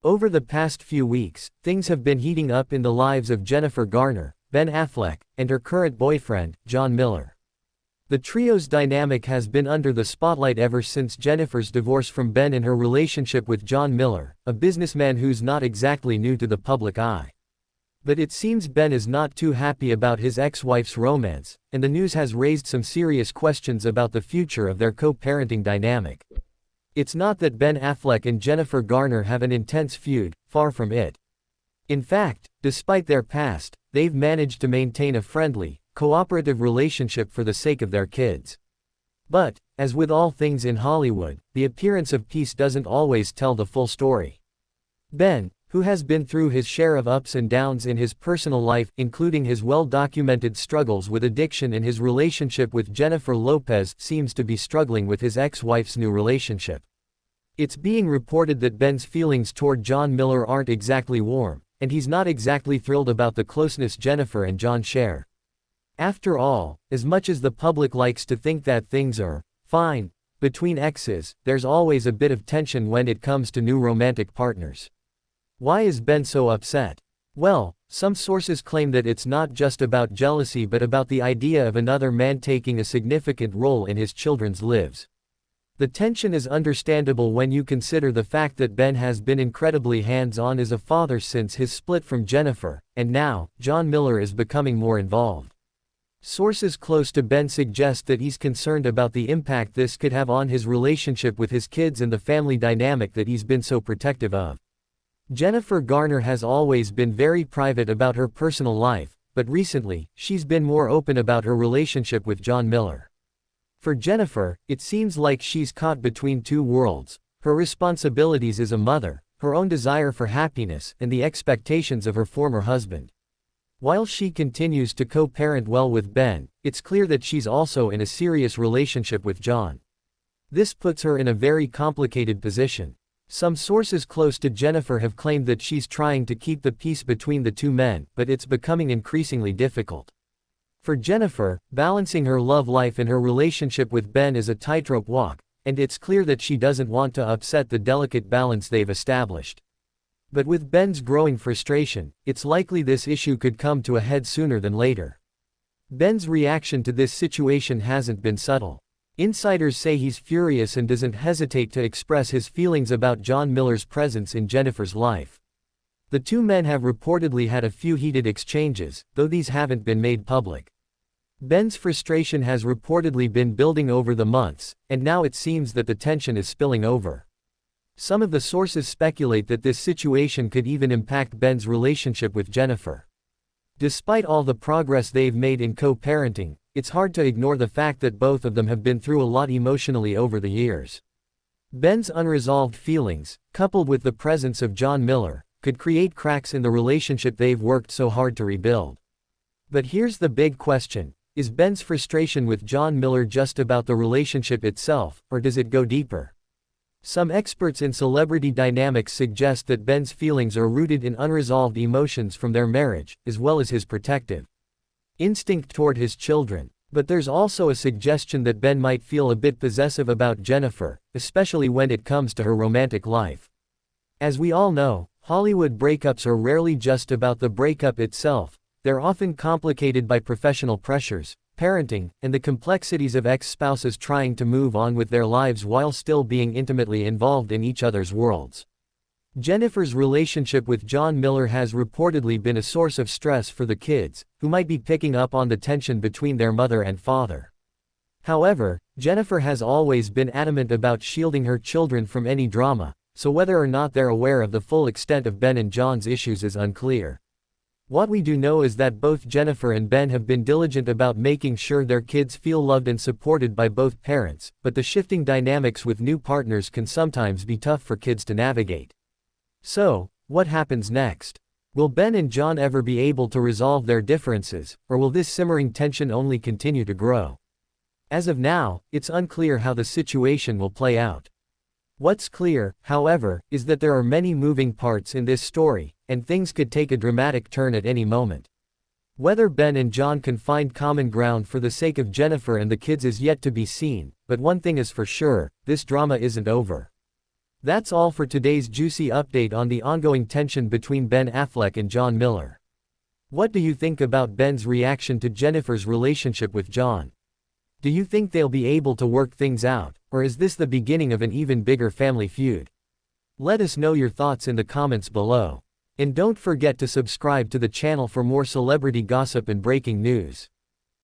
Over the past few weeks, things have been heating up in the lives of Jennifer Garner, Ben Affleck, and her current boyfriend, John Miller. The trio's dynamic has been under the spotlight ever since Jennifer's divorce from Ben and her relationship with John Miller, a businessman who's not exactly new to the public eye. But it seems Ben is not too happy about his ex-wife's romance, and the news has raised some serious questions about the future of their co-parenting dynamic. It's not that Ben Affleck and Jennifer Garner have an intense feud, far from it. In fact, despite their past, they've managed to maintain a friendly, cooperative relationship for the sake of their kids. But, as with all things in Hollywood, the appearance of peace doesn't always tell the full story. Ben, who has been through his share of ups and downs in his personal life, including his well-documented struggles with addiction and his relationship with Jennifer Lopez, seems to be struggling with his ex-wife's new relationship. It's being reported that Ben's feelings toward John Miller aren't exactly warm, and he's not exactly thrilled about the closeness Jennifer and John share. After all, as much as the public likes to think that things are fine between exes, there's always a bit of tension when it comes to new romantic partners. Why is Ben so upset? Well, some sources claim that it's not just about jealousy but about the idea of another man taking a significant role in his children's lives. The tension is understandable when you consider the fact that Ben has been incredibly hands-on as a father since his split from Jennifer, and now, John Miller is becoming more involved. Sources close to Ben suggest that he's concerned about the impact this could have on his relationship with his kids and the family dynamic that he's been so protective of. Jennifer Garner has always been very private about her personal life, but recently, she's been more open about her relationship with John Miller. For Jennifer, it seems like she's caught between two worlds: her responsibilities as a mother, her own desire for happiness, and the expectations of her former husband. While she continues to co-parent well with Ben, it's clear that she's also in a serious relationship with John. This puts her in a very complicated position. Some sources close to Jennifer have claimed that she's trying to keep the peace between the two men, but it's becoming increasingly difficult. For Jennifer, balancing her love life and her relationship with Ben is a tightrope walk, and it's clear that she doesn't want to upset the delicate balance they've established. But with Ben's growing frustration, it's likely this issue could come to a head sooner than later. Ben's reaction to this situation hasn't been subtle. Insiders say he's furious and doesn't hesitate to express his feelings about John Miller's presence in Jennifer's life. The two men have reportedly had a few heated exchanges, though these haven't been made public. Ben's frustration has reportedly been building over the months, and now it seems that the tension is spilling over. Some of the sources speculate that this situation could even impact Ben's relationship with Jennifer. Despite all the progress they've made in co-parenting, it's hard to ignore the fact that both of them have been through a lot emotionally over the years. Ben's unresolved feelings, coupled with the presence of John Miller, could create cracks in the relationship they've worked so hard to rebuild. But here's the big question: is Ben's frustration with John Miller just about the relationship itself, or does it go deeper? Some experts in celebrity dynamics suggest that Ben's feelings are rooted in unresolved emotions from their marriage, as well as his protective instinct toward his children. But there's also a suggestion that Ben might feel a bit possessive about Jennifer, especially when it comes to her romantic life. As we all know, Hollywood breakups are rarely just about the breakup itself. They're often complicated by professional pressures, parenting, and the complexities of ex-spouses trying to move on with their lives while still being intimately involved in each other's worlds. Jennifer's relationship with John Miller has reportedly been a source of stress for the kids, who might be picking up on the tension between their mother and father. However, Jennifer has always been adamant about shielding her children from any drama, so whether or not they're aware of the full extent of Ben and John's issues is unclear. What we do know is that both Jennifer and Ben have been diligent about making sure their kids feel loved and supported by both parents, but the shifting dynamics with new partners can sometimes be tough for kids to navigate. So, what happens next? Will Ben and John ever be able to resolve their differences, or will this simmering tension only continue to grow? As of now, it's unclear how the situation will play out. What's clear, however, is that there are many moving parts in this story, and things could take a dramatic turn at any moment. Whether Ben and John can find common ground for the sake of Jennifer and the kids is yet to be seen, but one thing is for sure: this drama isn't over. That's all for today's juicy update on the ongoing tension between Ben Affleck and John Miller. What do you think about Ben's reaction to Jennifer's relationship with John? Do you think they'll be able to work things out, or is this the beginning of an even bigger family feud? Let us know your thoughts in the comments below. And don't forget to subscribe to the channel for more celebrity gossip and breaking news.